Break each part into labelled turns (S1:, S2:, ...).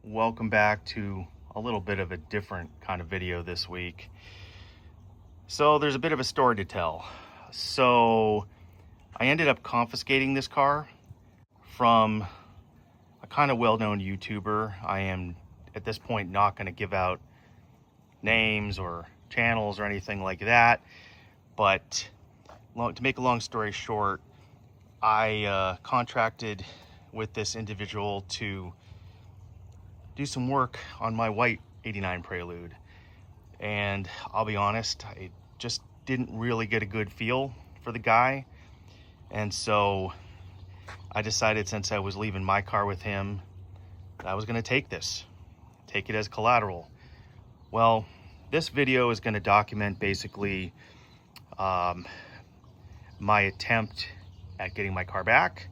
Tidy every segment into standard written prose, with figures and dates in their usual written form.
S1: Welcome back to a little bit of a different kind of video this week. So there's a bit of a story to tell. So I ended up confiscating this car from a kind of well-known YouTuber. I am at this point not going to give out names or channels or anything like that, but to make a long story short, I contracted with this individual to do some work on my white 89 Prelude, and I'll be honest, I just didn't really get a good feel for the guy, and so I decided, since I was leaving my car with him, that I was going to take it as collateral. Well, this video is going to document basically my attempt at getting my car back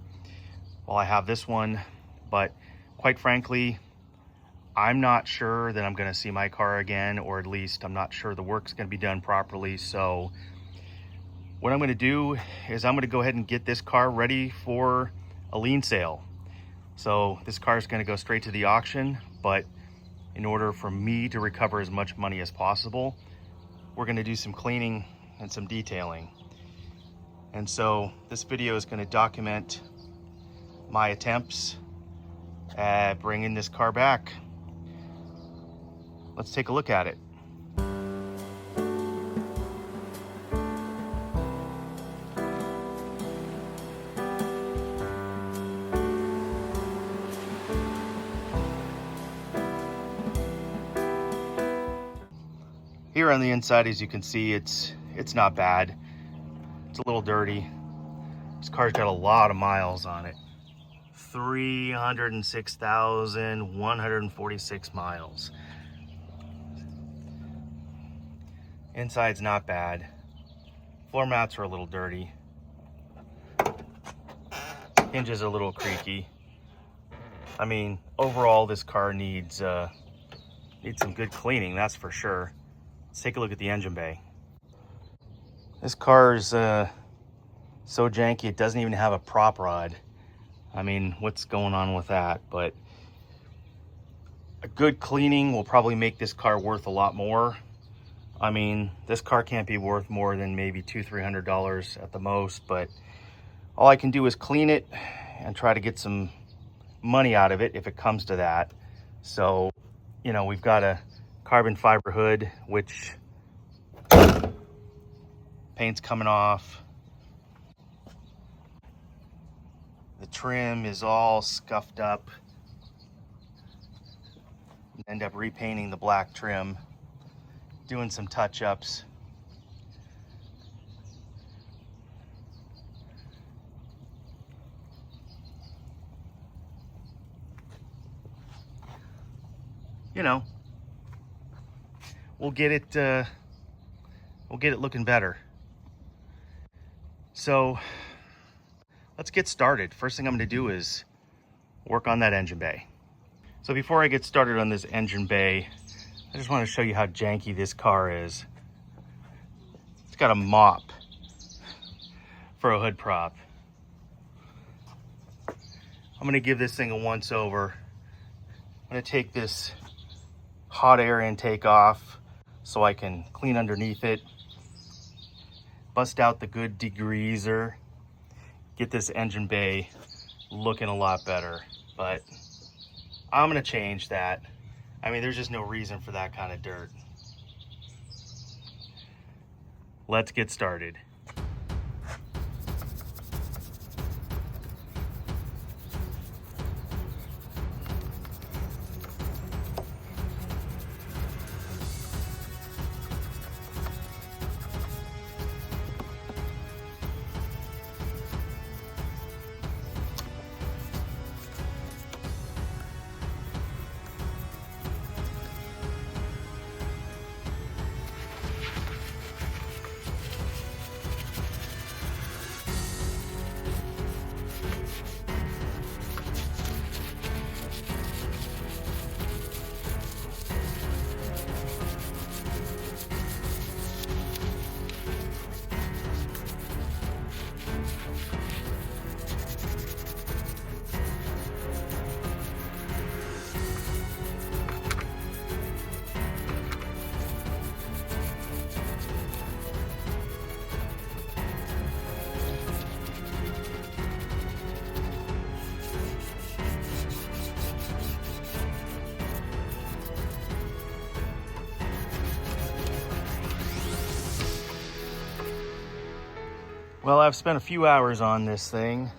S1: while I have this one, but quite frankly, I'm not sure that I'm going to see my car again, or at least I'm not sure the work's going to be done properly. So what I'm going to do is I'm going to go ahead and get this car ready for a lien sale. So this car is going to go straight to the auction, but in order for me to recover as much money as possible, we're going to do some cleaning and some detailing. And so this video is going to document my attempts at bringing this car back. Let's take a look at it. Here on the inside, as you can see, it's not bad. It's a little dirty. This car's got a lot of miles on it. 306,146 miles. Inside's not bad. Floor mats are a little dirty. Hinges are a little creaky. I mean, overall, this car needs some good cleaning, that's for sure. Let's take a look at the engine bay. This car is so janky, it doesn't even have a prop rod. I mean, what's going on with that? But a good cleaning will probably make this car worth a lot more. I mean, this car can't be worth more than maybe $200-300 at the most, but all I can do is clean it and try to get some money out of it if it comes to that. So, you know, we've got a carbon fiber hood, which paint's coming off. The trim is all scuffed up. End up repainting the black trim, doing some touch-ups. You know, we'll get it looking better. So let's get started. First thing I'm going to do is work on that engine bay. So before I get started on this engine bay, I just want to show you how janky this car is. It's got a mop for a hood prop. I'm going to give this thing a once over. I'm going to take this hot air intake off so I can clean underneath it, bust out the good degreaser, get this engine bay looking a lot better. But I'm going to change that. I mean, there's just no reason for that kind of dirt. Let's get started. Well, I've spent a few hours on this thing.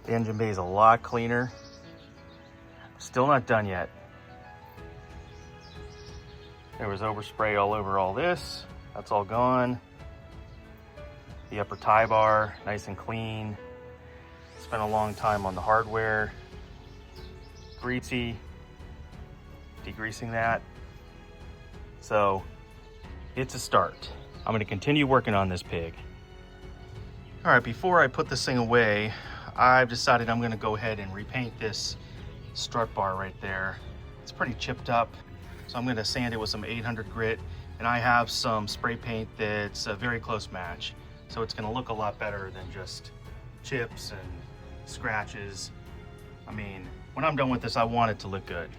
S1: The engine bay is a lot cleaner. Still not done yet. There was overspray all over all this. That's all gone. The upper tie bar, nice and clean. Spent a long time on the hardware. Greasy. Degreasing that. So, it's a start. I'm gonna continue working on this pig. All right, before I put this thing away, I've decided I'm gonna go ahead and repaint this strut bar right there. It's pretty chipped up, so I'm gonna sand it with some 800 grit, and I have some spray paint that's a very close match. So it's gonna look a lot better than just chips and scratches. I mean, when I'm done with this, I want it to look good.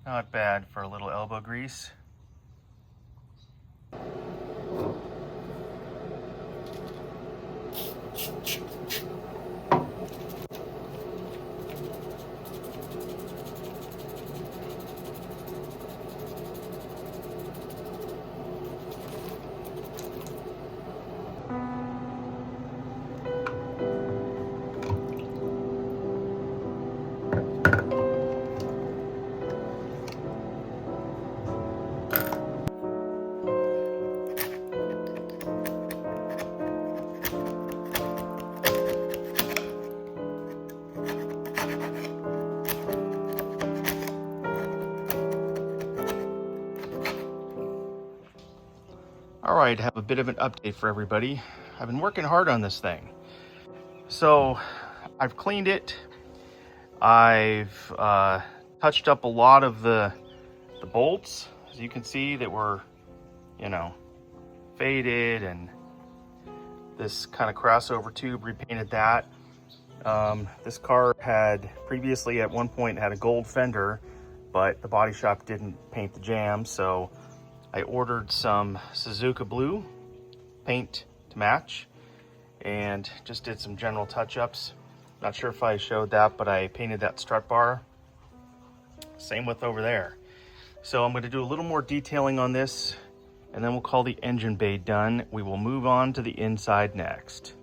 S1: Not bad for a little elbow grease. All right, have a bit of an update for everybody. I've been working hard on this thing. So I've cleaned it. I've touched up a lot of the bolts, as you can see, that were, you know, faded, and this kind of crossover tube, repainted that. This car had previously at one point had a gold fender, but the body shop didn't paint the jam, so I ordered some Suzuka blue paint to match and just did some general touch-ups. Not sure if I showed that, but I painted that strut bar. Same with over there. So I'm going to do a little more detailing on this, and then we'll call the engine bay done. We will move on to the inside next.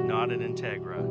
S1: Not an Integra.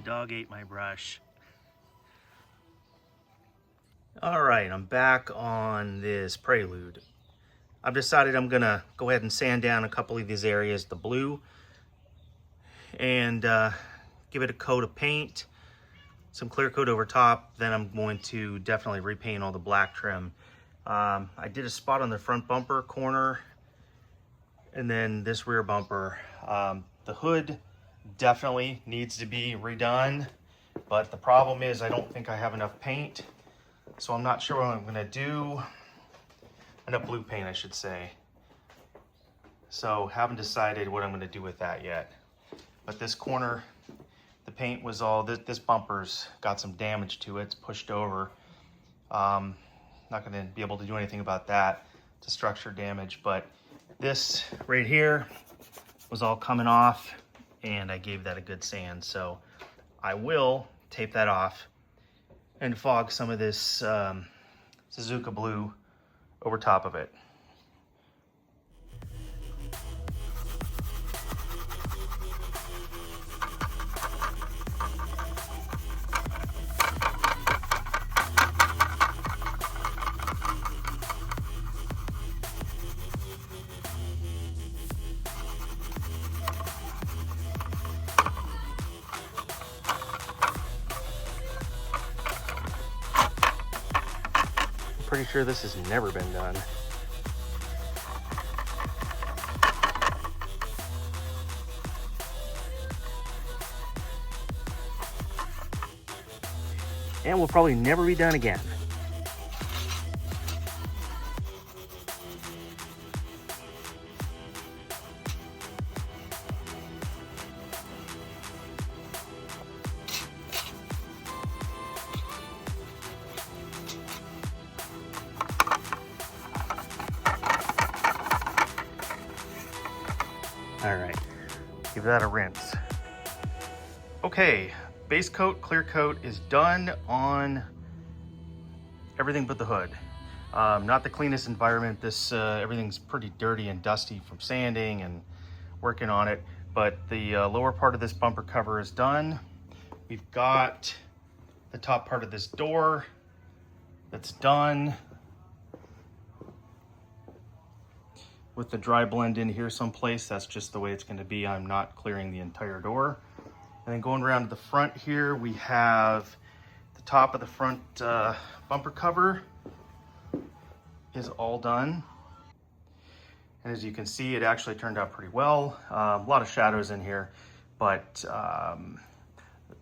S1: Dog ate my brush. All right, I'm back on this Prelude. I've decided I'm gonna go ahead and sand down a couple of these areas, the blue, and give it a coat of paint. some clear coat over top. Then I'm going to definitely repaint all the black trim. I did a spot on the front bumper corner and then this rear bumper. The hood definitely needs to be redone, but the problem is I don't think I have enough paint, so I'm not sure what I'm gonna do. Enough blue paint, I should say. So haven't decided what I'm gonna do with that yet. But this corner, the paint was all, this bumper's got some damage to it, it's pushed over. Not gonna be able to do anything about that. It's a structure damage, but this right here was all coming off and I gave that a good sand. So I will tape that off and fog some of this Suzuka blue over top of it. Pretty sure this has never been done. And will probably never be done again. All right, give that a rinse. Okay, base coat, clear coat is done on everything but the hood. Not the cleanest environment. This everything's pretty dirty and dusty from sanding and working on it, but the lower part of this bumper cover is done. We've got the top part of this door that's done. With the dry blend in here someplace, that's just the way it's going to be. I'm not clearing the entire door. And then going around to the front here, we have the top of the front bumper cover is all done. And as you can see, it actually turned out pretty well. A lot of shadows in here, but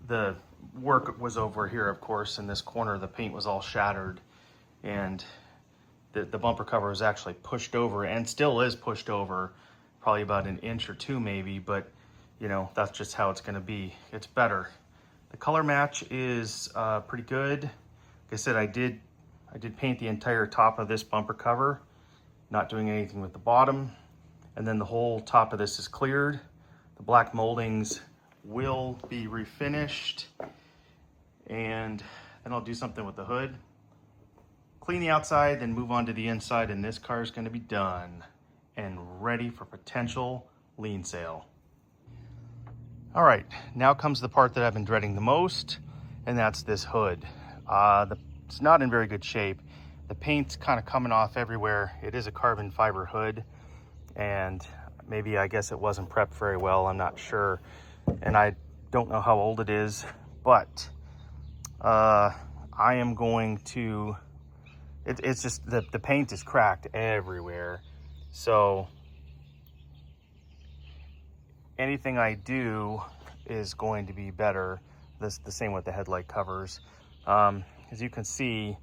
S1: the work was over here, of course. In this corner, the paint was all shattered, and the bumper cover was actually pushed over and still is pushed over, probably about an inch or two maybe, but you know, that's just how it's gonna be. It's better. The color match is pretty good. Like I said, I did paint the entire top of this bumper cover, not doing anything with the bottom. And then the whole top of this is cleared. The black moldings will be refinished, and then I'll do something with the hood. Clean the outside, then move on to the inside, and this car is going to be done and ready for potential lien sale. All right, now comes the part that I've been dreading the most, and that's this hood. It's not in very good shape. The paint's kind of coming off everywhere. It is a carbon fiber hood, and maybe, I guess it wasn't prepped very well, I'm not sure. And I don't know how old it is, but I am going to, it's just the paint is cracked everywhere. So anything I do is going to be better. The same with the headlight covers. As you can see,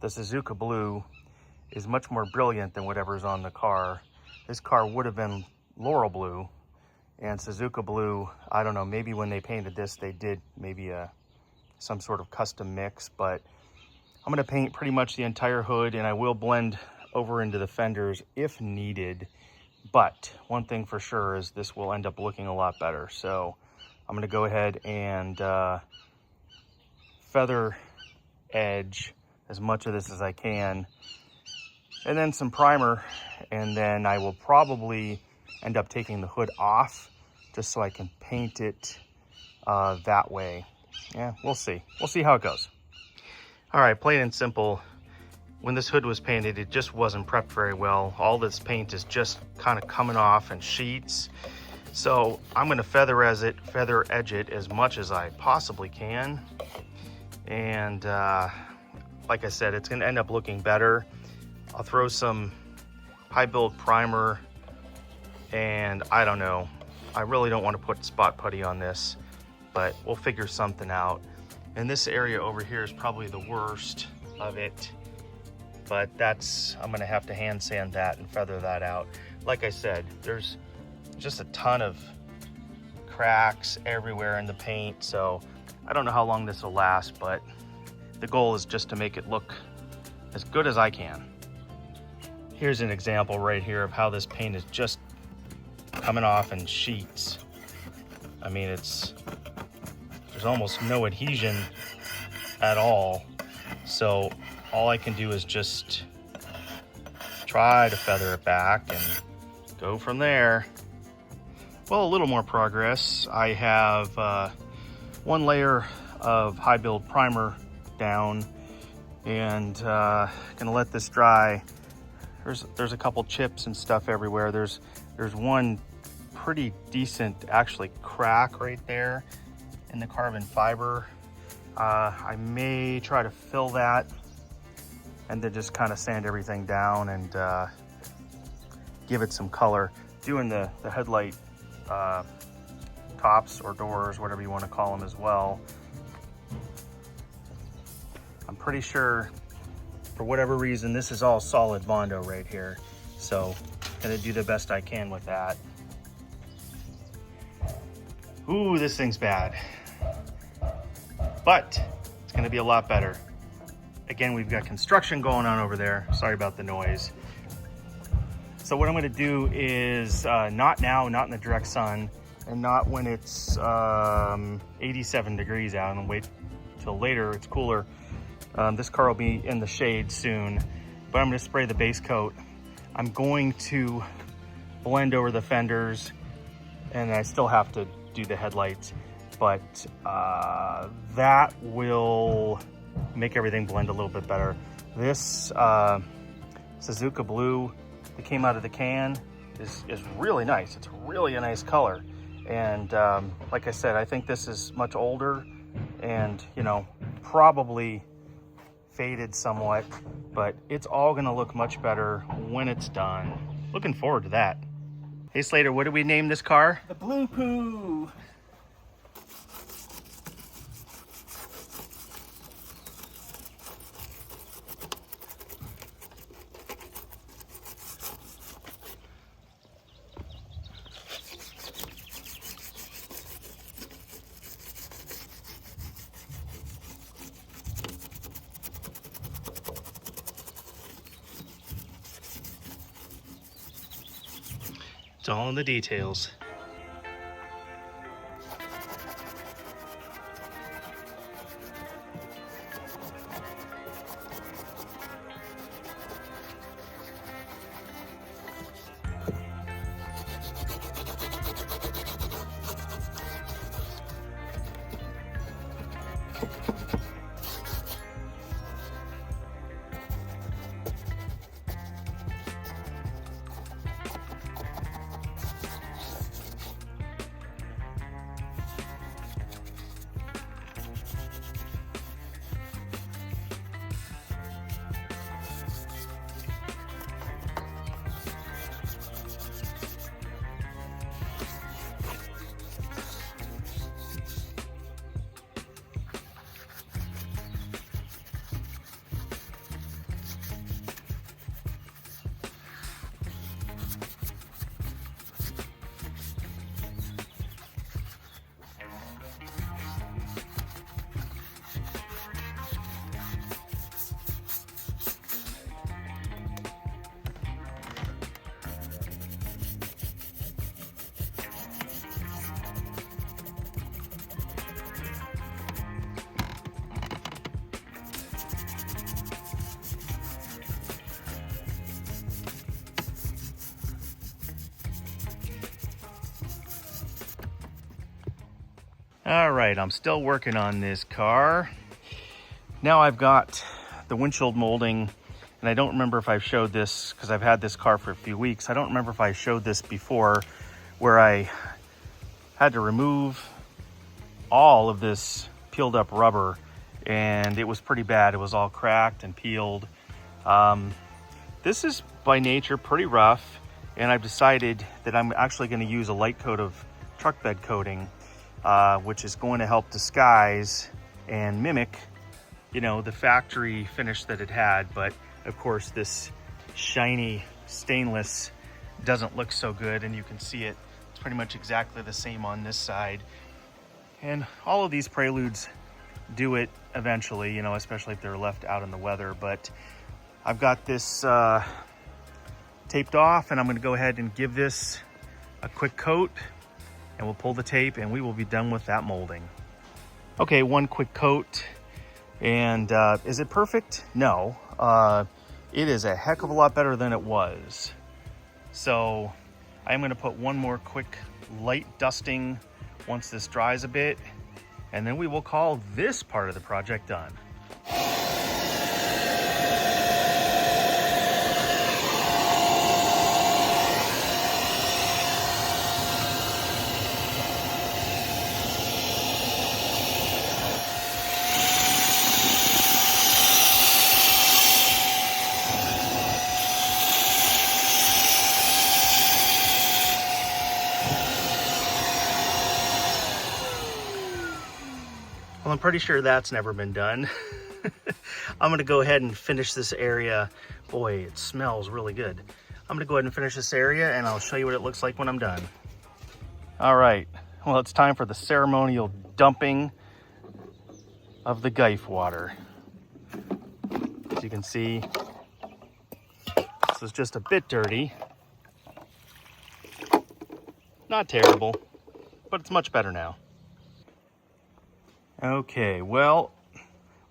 S1: the Suzuka blue is much more brilliant than whatever's on the car. This car would have been Laurel blue, and Suzuka blue, I don't know, maybe when they painted this, they did maybe some sort of custom mix, but I'm gonna paint pretty much the entire hood, and I will blend over into the fenders if needed. But one thing for sure is this will end up looking a lot better. So I'm gonna go ahead and feather edge as much of this as I can, and then some primer, and then I will probably end up taking the hood off just so I can paint it that way. Yeah, we'll see. We'll see how it goes. All right, plain and simple, when this hood was painted, it just wasn't prepped very well. All this paint is just kind of coming off in sheets. So I'm gonna feather edge it as much as I possibly can. And like I said, it's gonna end up looking better. I'll throw some high build primer, and I don't know, I really don't want to put spot putty on this, but we'll figure something out. And this area over here is probably the worst of it, but I'm gonna have to hand sand that and feather that out. Like I said, there's just a ton of cracks everywhere in the paint, so I don't know how long this will last, but the goal is just to make it look as good as I can. Here's an example right here of how this paint is just coming off in sheets. I mean, there's almost no adhesion at all. So all I can do is just try to feather it back and go from there. Well, a little more progress. I have one layer of high build primer down, and gonna let this dry. There's a couple chips and stuff everywhere. There's one pretty decent actually crack right there in the carbon fiber. I may try to fill that and then just kind of sand everything down and give it some color. Doing the headlight tops or doors, whatever you want to call them as well. I'm pretty sure, for whatever reason, this is all solid Bondo right here. So gonna do the best I can with that. Ooh, this thing's bad, but it's gonna be a lot better. Again, we've got construction going on over there. Sorry about the noise. So what I'm gonna do is, not now, not in the direct sun, and not when it's 87 degrees out, and wait till later, it's cooler. This car will be in the shade soon, but I'm gonna spray the base coat. I'm going to blend over the fenders, and I still have to do the headlights, but that will make everything blend a little bit better. This Suzuka Blue that came out of the can is really nice. It's really a nice color. And like I said, I think this is much older and, you know, probably faded somewhat, but it's all gonna look much better when it's done. Looking forward to that. Hey Slater, what did we name this car?
S2: The Blue Poo.
S1: It's all in the details. All right, I'm still working on this car. Now I've got the windshield molding, and I don't remember if I've showed this because I've had this car for a few weeks. I don't remember if I showed this before, where I had to remove all of this peeled up rubber and it was pretty bad. It was all cracked and peeled. This is by nature pretty rough, and I've decided that I'm actually going to use a light coat of truck bed coating, which is going to help disguise and mimic, you know, the factory finish that it had. But of course, this shiny stainless doesn't look so good, and you can see it. It's pretty much exactly the same on this side. And all of these Preludes do it eventually, you know, especially if they're left out in the weather. But I've got this taped off, and I'm going to go ahead and give this a quick coat, and we'll pull the tape and we will be done with that molding. Okay, one quick coat, and is it perfect? No. It is a heck of a lot better than it was. So I'm going to put one more quick light dusting once this dries a bit, and then we will call this part of the project done. Well, I'm pretty sure that's never been done. I'm gonna go ahead and finish this area. Boy, it smells really good. I'm gonna go ahead and finish this area, and I'll show you what it looks like when I'm done. All right, well, it's time for the ceremonial dumping of the Geif water. As you can see, this is just a bit dirty. Not terrible, but it's much better now. Okay, well,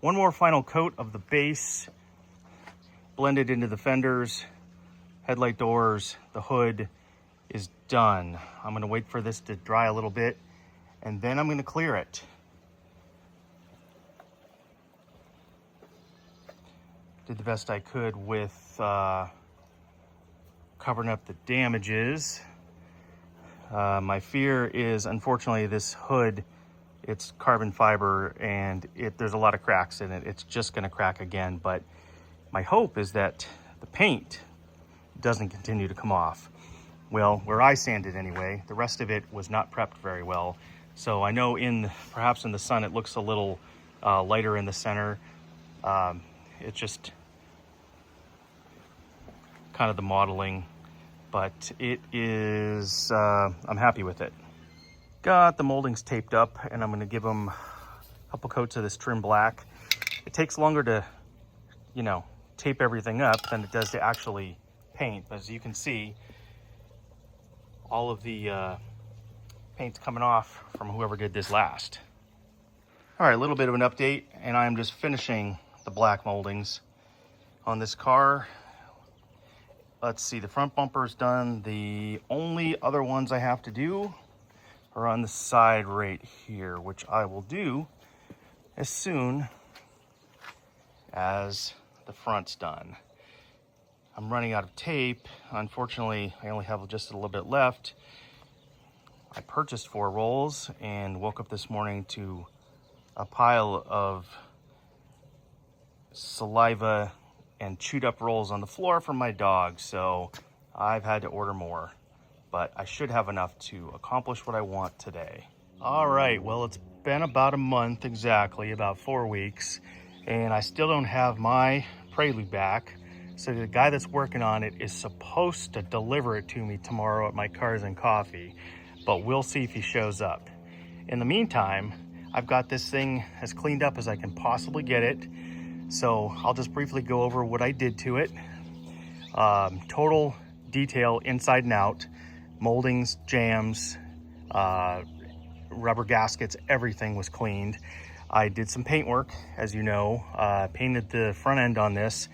S1: one more final coat of the base, blended into the fenders, headlight doors, the hood is done. I'm gonna wait for this to dry a little bit, and then I'm gonna clear it. Did the best I could with covering up the damages. My fear is, unfortunately, this hood, it's carbon fiber, and there's a lot of cracks in it. It's just gonna crack again, but my hope is that the paint doesn't continue to come off. Well, where I sanded anyway, the rest of it was not prepped very well. So I know perhaps in the sun it looks a little lighter in the center. It's just kind of the modeling, but it is, I'm happy with it. Got the moldings taped up, and I'm gonna give them a couple coats of this trim black. It takes longer to, you know, tape everything up than it does to actually paint. As you can see, all of the paint's coming off from whoever did this last. All right, a little bit of an update, and I'm just finishing the black moldings on this car. Let's see, the front bumper's done. The only other ones I have to do are on the side right here, which I will do as soon as the front's done. I'm running out of tape. Unfortunately, I only have just a little bit left. I purchased 4 rolls and woke up this morning to a pile of saliva and chewed up rolls on the floor from my dog, so I've had to order more. But I should have enough to accomplish what I want today. All right, well, it's been about a month exactly, about 4 weeks, and I still don't have my Prelude back. So the guy that's working on it is supposed to deliver it to me tomorrow at my Cars and Coffee, but we'll see if he shows up. In the meantime, I've got this thing as cleaned up as I can possibly get it. So I'll just briefly go over what I did to it. Total detail inside and out. Moldings, jams, rubber gaskets, everything was cleaned. I did some paint work, as you know, painted the front end on this.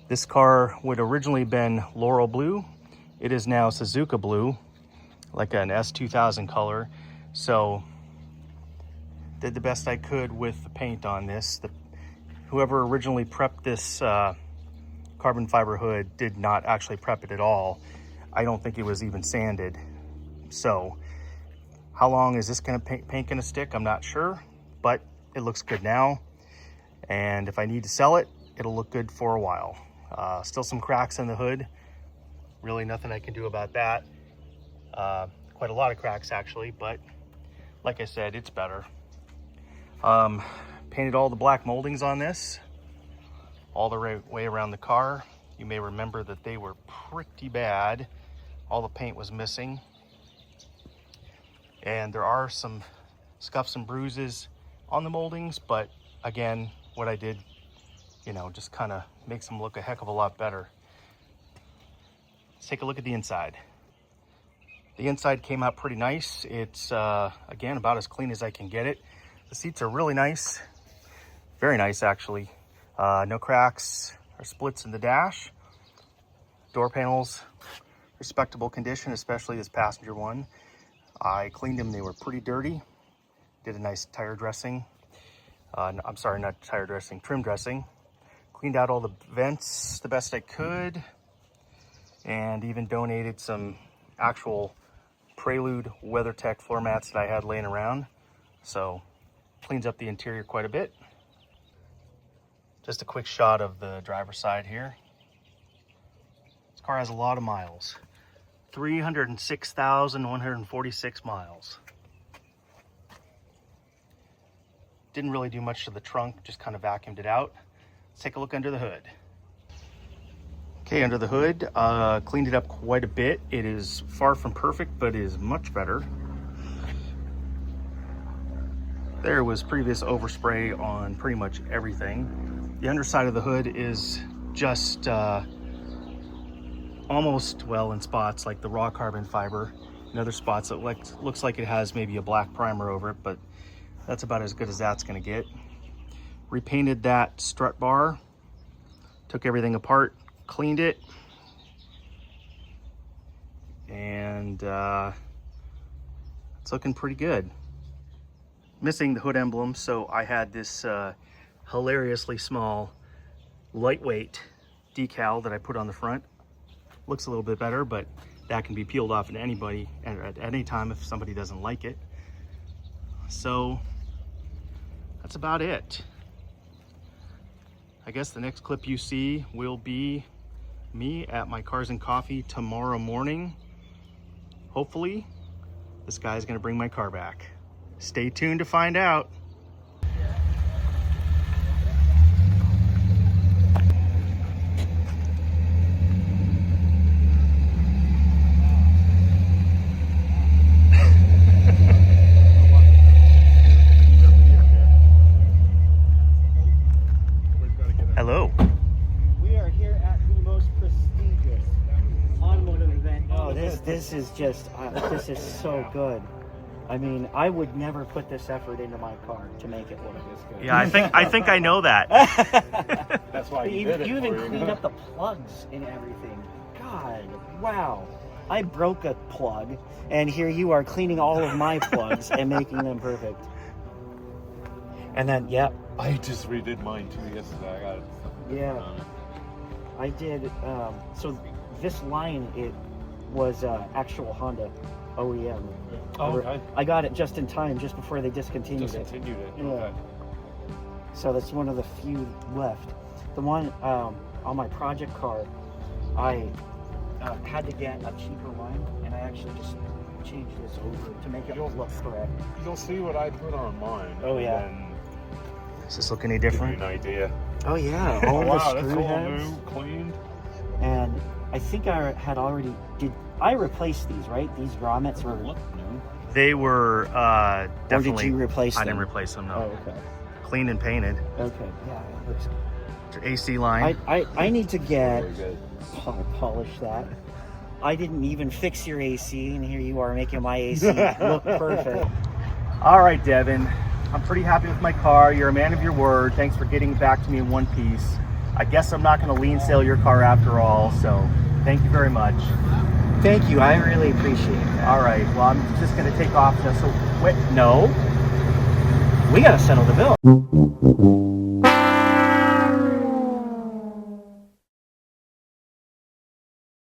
S1: This car would originally been Laurel Blue. It is now Suzuka Blue, like an S2000 color. So did the best I could with the paint on this. Whoever originally prepped this carbon fiber hood did not actually prep it at all. I don't think it was even sanded. So how long is this paint gonna stick? I'm not sure, but it looks good now. And if I need to sell it, it'll look good for a while. Still some cracks in the hood. Really nothing I can do about that. Quite a lot of cracks actually, but like I said, it's better. Painted all the black moldings on this all the way around the car. You may remember that they were pretty bad. All the paint was missing. And there are some scuffs and bruises on the moldings, but again, what I did, you know, just kind of makes them look a heck of a lot better. Let's take a look at the inside. The inside came out pretty nice. It's, again, about as clean as I can get it. The seats are really nice. Very nice, actually. No cracks or splits in the dash. Door panels, respectable condition, especially this passenger one. I cleaned them. They were pretty dirty. Did a nice tire dressing. I'm sorry, not tire dressing, trim dressing. Cleaned out all the vents the best I could. And even donated some actual Prelude WeatherTech floor mats that I had laying around. So cleans up the interior quite a bit. Just a quick shot of the driver's side here. This car has a lot of miles. 306,146 miles. Didn't really do much to the trunk, just kind of vacuumed it out. Let's take a look under the hood. Okay, under the hood, cleaned it up quite a bit. It is far from perfect, but it is much better. There was previous overspray on pretty much everything. The underside of the hood is just almost, well, in spots like the raw carbon fiber. In other spots, it looks like it has maybe a black primer over it, but that's about as good as that's gonna get. Repainted that strut bar, took everything apart, cleaned it, and it's looking pretty good. Missing the hood emblem, so I had this hilariously small, lightweight decal that I put on the front. Looks a little bit better, but that can be peeled off at any time if somebody doesn't like it. So that's about it. I guess the next clip you see will be me at my Cars and Coffee tomorrow morning. Hopefully, this guy's gonna bring my car back. Stay tuned to find out. Hello.
S2: We are here at the most prestigious automotive event. Oh, this is just this is so good. I mean, I would never put this effort into my car to make it look this good.
S1: Yeah, I think I know that.
S2: That's why you did it. You even cleaned up the plugs and everything. God, wow. I broke a plug, and here you are cleaning all of my plugs and making them perfect. And then, yeah.
S3: I just redid mine too yesterday. I got it.
S2: Yeah. I did. So this line, it was actual Honda OEM.
S3: Oh, okay.
S2: I got it just in time, just before they discontinued it. Yeah.
S3: Okay.
S2: So that's one of the few left. The one on my project car, I had to get a cheaper line, and I actually just changed this over to make it look correct.
S3: You'll see what I put on mine.
S2: Oh, yeah.
S3: And
S1: Does this look any different?
S3: give you an idea.
S2: Oh yeah, all the
S3: Wow,
S2: screw
S3: that's all
S2: heads.
S3: new, cleaned.
S2: And I think I had already I replaced these, right? These grommets were new.
S1: They were definitely.
S2: Or did you replace them?
S1: I didn't replace them, no.
S2: Oh, okay.
S1: Clean and painted.
S2: Okay, yeah, it looks good.
S1: Your AC line.
S2: I need to get
S3: Very good.
S2: polish that. I didn't even fix your AC, and here you are making my AC look perfect.
S1: All right, Devin. I'm pretty happy with my car. You're a man of your word. Thanks for getting back to me in one piece. I guess I'm not going to lien sale your car after all, so thank you very much.
S2: Thank you. I really appreciate it.
S1: All right. Well, I'm just going to take off now. So, wait, no.
S2: We got to settle the bill.